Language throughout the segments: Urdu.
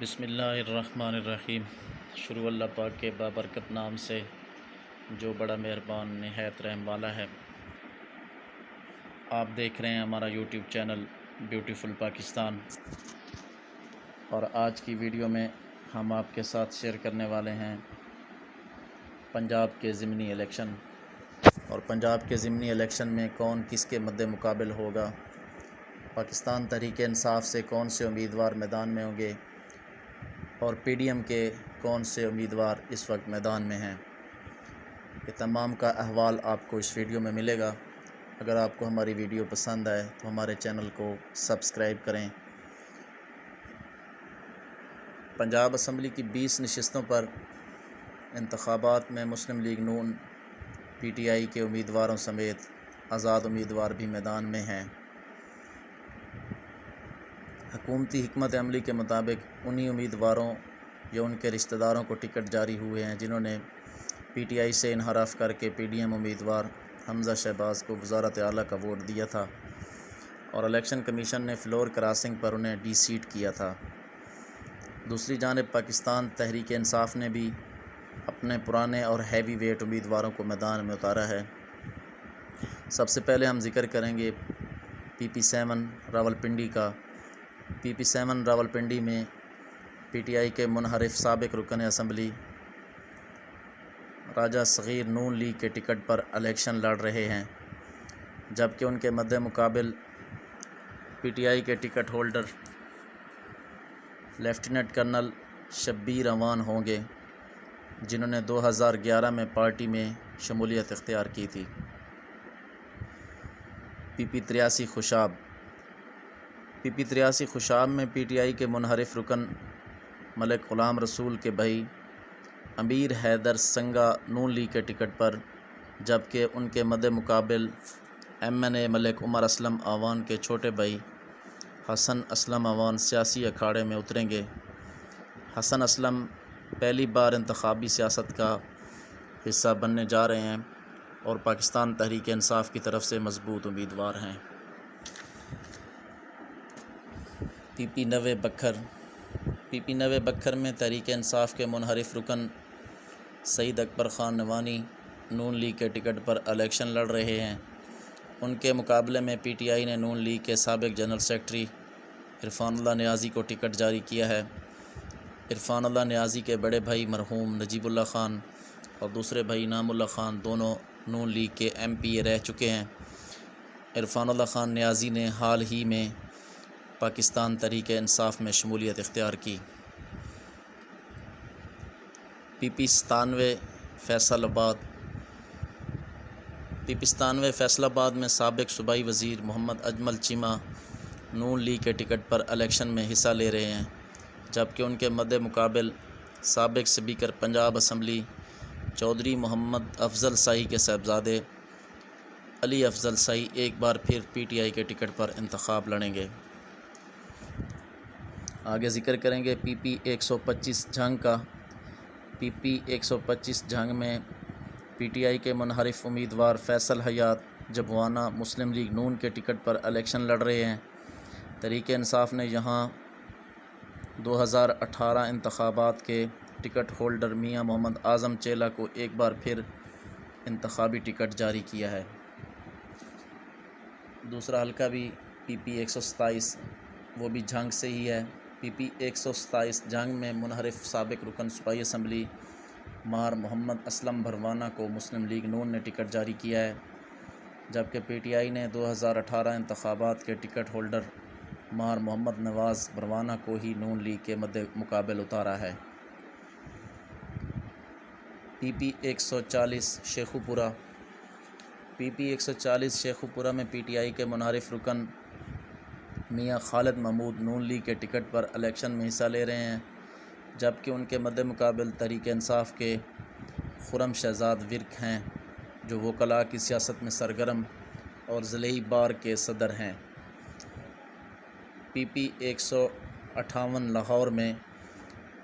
بسم اللہ الرحمن الرحیم۔ شروع اللہ پاک کے بابرکت نام سے جو بڑا مہربان نہایت رحم والا ہے۔ آپ دیکھ رہے ہیں ہمارا یوٹیوب چینل بیوٹیفل پاکستان، اور آج کی ویڈیو میں ہم آپ کے ساتھ شیئر کرنے والے ہیں پنجاب کے ضمنی الیکشن، اور پنجاب کے ضمنی الیکشن میں کون کس کے مد مقابل ہوگا، پاکستان تحریک انصاف سے کون سے امیدوار میدان میں ہوں گے، اور پی ڈی ایم کے کون سے امیدوار اس وقت میدان میں ہیں۔ یہ تمام کا احوال آپ کو اس ویڈیو میں ملے گا۔ اگر آپ کو ہماری ویڈیو پسند آئے تو ہمارے چینل کو سبسکرائب کریں۔ پنجاب اسمبلی کی 20 نشستوں پر انتخابات میں مسلم league known P T I کے امیدواروں سمیت آزاد امیدوار بھی میدان میں ہیں۔ حکومتی حکمت عملی کے مطابق انہی امیدواروں یا ان کے رشتہ داروں کو ٹکٹ جاری ہوئے ہیں جنہوں نے پی ٹی آئی سے انحراف کر کے پی ڈی ایم امیدوار حمزہ شہباز کو وزارت اعلیٰ کا ووٹ دیا تھا، اور الیکشن کمیشن نے فلور کراسنگ پر انہیں ڈی سیٹ کیا تھا۔ دوسری جانب پاکستان تحریک انصاف نے بھی اپنے پرانے اور ہیوی ویٹ امیدواروں کو میدان میں اتارا ہے۔ سب سے پہلے ہم ذکر کریں گے پی پی 7 راولپنڈی کا۔ پی پی 7 راولپنڈی میں پی ٹی آئی کے منحرف سابق رکن اسمبلی راجہ صغیر نون لیگ کے ٹکٹ پر الیکشن لڑ رہے ہیں، جبکہ ان کے مد مقابل پی ٹی آئی کے ticket holder lieutenant colonel Shabbir Aman ہوں گے، جنہوں نے 2011 میں پارٹی میں شمولیت اختیار کی تھی۔ پی پی 83 خوشاب۔ پی پی 83 خوشاب میں پی ٹی آئی کے منحرف رکن ملک غلام رسول کے بھائی امیر حیدر سنگا نون لیگ کے ٹکٹ پر، جبکہ ان کے مد مقابل ایم این اے ملک عمر اسلم آوان کے چھوٹے بھائی حسن اسلم آوان سیاسی اکھاڑے میں اتریں گے۔ حسن اسلم پہلی بار انتخابی سیاست کا حصہ بننے جا رہے ہیں اور پاکستان تحریک انصاف کی طرف سے مضبوط امیدوار ہیں۔ پی پی 90 بکھر۔ پی پی 90 بکھر میں تحریک انصاف کے منحرف رکن سعید اکبر خان نوانی نون لیگ کے ٹکٹ پر الیکشن لڑ رہے ہیں۔ ان کے مقابلے میں پی ٹی آئی نے نون لیگ کے سابق جنرل سیکرٹری عرفان اللہ نیازی کو ٹکٹ جاری کیا ہے۔ عرفان اللہ نیازی کے بڑے بھائی مرحوم نجیب اللہ خان اور دوسرے بھائی انعام اللہ خان دونوں نون لیگ کے ایم پی اے رہ چکے ہیں۔ عرفان اللہ خان نیازی نے حال ہی میں پاکستان تحریک انصاف میں شمولیت اختیار کی۔ پی پی 97 فیصل آباد۔ پی پی 97 فیصل آباد میں سابق صوبائی وزیر محمد اجمل چیمہ نون لیگ کے ٹکٹ پر الیکشن میں حصہ لے رہے ہیں، جبکہ ان کے مد مقابل سابق سپیکر پنجاب اسمبلی چودھری محمد افضل سائی کے صاحبزادے علی افضل سائی ایک بار پھر پی ٹی آئی کے ٹکٹ پر انتخاب لڑیں گے۔ آگے ذکر کریں گے پی پی 125 جھنگ کا۔ پی پی 125 جھنگ میں پی ٹی آئی کے منحرف امیدوار فیصل حیات جبوانہ مسلم لیگ نون کے ٹکٹ پر الیکشن لڑ رہے ہیں۔ تحریک انصاف نے یہاں 2018 انتخابات کے ٹکٹ ہولڈر میاں محمد اعظم چیلا کو ایک بار پھر انتخابی ٹکٹ جاری کیا ہے۔ دوسرا حلقہ بھی پی پی 127 وہ بھی جھنگ سے ہی ہے۔ پی پی 127 جھنگ میں منحرف سابق رکن صوبائی اسمبلی مار محمد اسلم بھروانہ کو مسلم لیگ نون نے ٹکٹ جاری کیا ہے، جبکہ پی ٹی آئی نے 2018 انتخابات کے ٹکٹ ہولڈر مار محمد نواز بھروانہ کو ہی نون لیگ کے مد مقابل اتارا ہے۔ پی پی 140 شیخو پورہ۔ پی پی 140 شیخو پورہ میں پی ٹی آئی کے منحرف رکن میاں خالد محمود نون لیگ کے ٹکٹ پر الیکشن میں حصہ لے رہے ہیں، جبکہ ان کے مد مقابل تحریک انصاف کے خرم شہزاد ورک ہیں، جو وکلاء کی سیاست میں سرگرم اور ضلعی بار کے صدر ہیں۔ پی پی 158 لاہور میں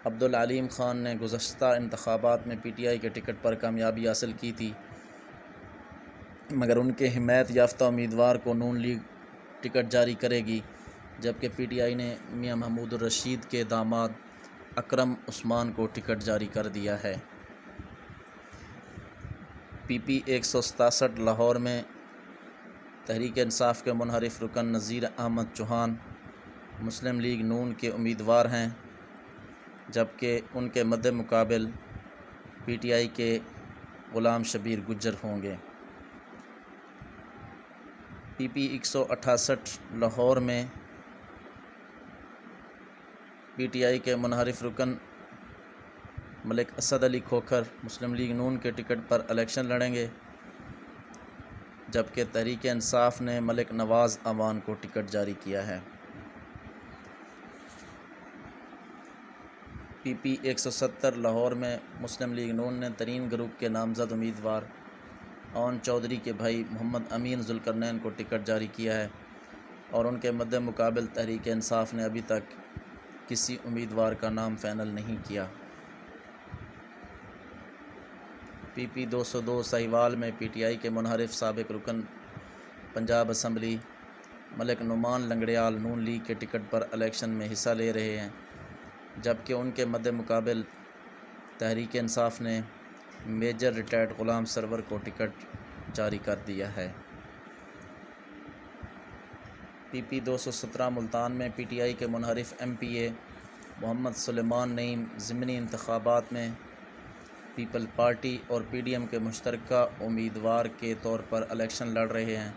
عبدالعلیم خان نے گزشتہ انتخابات میں پی ٹی آئی کے ٹکٹ پر کامیابی حاصل کی تھی، مگر ان کے حمایت یافتہ امیدوار کو نون لیگ ٹکٹ جاری کرے گی، جبکہ پی ٹی آئی نے میاں محمود الرشید کے داماد اکرم عثمان کو ٹکٹ جاری کر دیا ہے۔ پی پی 167 لاہور میں تحریک انصاف کے منحرف رکن نذیر احمد چوہان مسلم لیگ نون کے امیدوار ہیں، جبکہ ان کے مد مقابل پی ٹی آئی کے غلام شبیر گجر ہوں گے۔ پی پی 168 لاہور میں پی ٹی آئی کے منحرف رکن ملک اسد علی کھوکھر مسلم لیگ نون کے ٹکٹ پر الیکشن لڑیں گے، جبکہ تحریک انصاف نے ملک نواز اعوان کو ٹکٹ جاری کیا ہے۔ پی پی 170 لاہور میں مسلم لیگ نون نے ترین گروپ کے نامزد امیدوار اون چودھری کے بھائی محمد امین ذوالقرنین کو ٹکٹ جاری کیا ہے، اور ان کے مد مقابل تحریک انصاف نے ابھی تک کسی امیدوار کا نام فائنل نہیں کیا۔ پی پی 202 سہیوال میں پی ٹی آئی کے منحرف سابق رکن پنجاب اسمبلی ملک نعمان لنگڑیال نون لیگ کے ٹکٹ پر الیکشن میں حصہ لے رہے ہیں، جبکہ ان کے مد مقابل تحریک انصاف نے میجر ریٹائرڈ غلام سرور کو ٹکٹ جاری کر دیا ہے۔ پی پی 217 ملتان میں پی ٹی آئی کے منحرف ایم پی اے محمد سلیمان نعیم ضمنی انتخابات میں پیپل پارٹی اور پی ڈی ایم کے مشترکہ امیدوار کے طور پر الیکشن لڑ رہے ہیں۔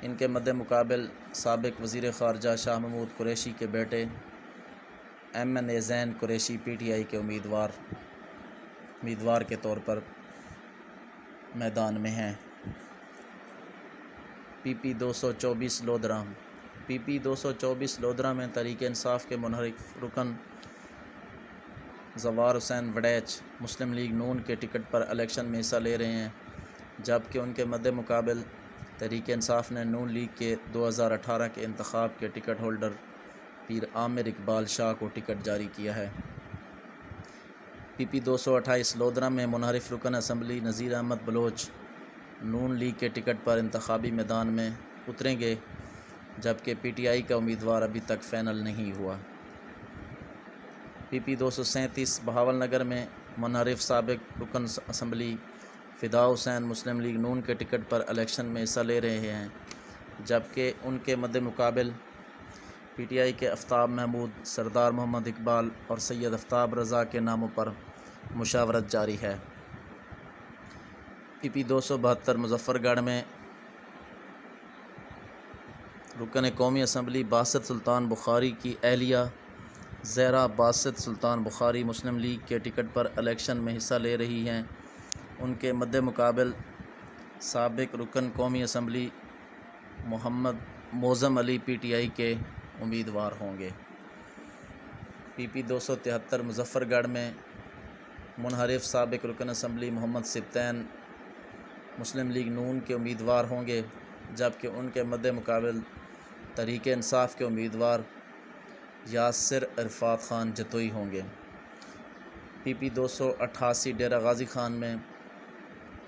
ان کے مد مقابل سابق وزیر خارجہ شاہ محمود قریشی کے بیٹے M N A Zain Qureshi P T I کے امیدوار کے طور پر میدان میں ہیں۔ پی پی 224 لودھرا پی پی 224 لودھرا میں تحریک انصاف کے منحرف رکن زوار حسین وڑیچ مسلم لیگ نون کے ٹکٹ پر الیکشن میں حصہ لے رہے ہیں، جبکہ ان کے مد مقابل تحریک انصاف نے نون لیگ کے 2018 کے انتخاب کے ٹکٹ ہولڈر پیر عامر اقبال شاہ کو ٹکٹ جاری کیا ہے۔ پی پی 228 لودھرا میں منحرف رکن اسمبلی نذیر احمد بلوچ نون لیگ کے ٹکٹ پر انتخابی میدان میں اتریں گے، جبکہ پی ٹی آئی کا امیدوار ابھی تک فائنل نہیں ہوا۔ پی پی 237 بہاول نگر میں منحرف سابق رکن اسمبلی فدا حسین مسلم لیگ نون کے ٹکٹ پر الیکشن میں حصہ لے رہے ہیں، جبکہ ان کے مد مقابل پی ٹی آئی کے آفتاب محمود، سردار محمد اقبال اور سید آفتاب رضا کے ناموں پر مشاورت جاری ہے۔ پی پی 272 مظفر گڑھ میں رکن قومی اسمبلی باسط سلطان بخاری کی اہلیہ زہرا باسط سلطان بخاری مسلم لیگ کے ٹکٹ پر الیکشن میں حصہ لے رہی ہیں۔ ان کے مد مقابل سابق رکن قومی assembly Muhammad موزم Ali P T I کے امیدوار ہوں گے۔ پی پی 273 مظفر گڑھ میں منحرف سابق رکن اسمبلی محمد سبطین مسلم لیگ نون کے امیدوار ہوں گے، جبکہ ان کے مد مقابل تحریک انصاف کے امیدوار یاسر عرفات خان جتوئی ہوں گے۔ پی پی 288 ڈیرہ غازی خان میں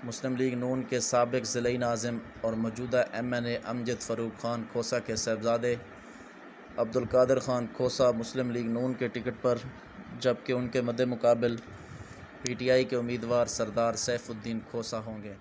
مسلم لیگ نون کے سابق ضلعی ناظم اور موجودہ ایم این اے امجد فاروق خان کھوسہ کے صاحبزادے عبدالقادر خان کھوسہ مسلم لیگ نون کے ٹکٹ پر، جبکہ ان کے مد مقابل پی ٹی آئی کے امیدوار سردار سیف الدین کھوسہ ہوں گے۔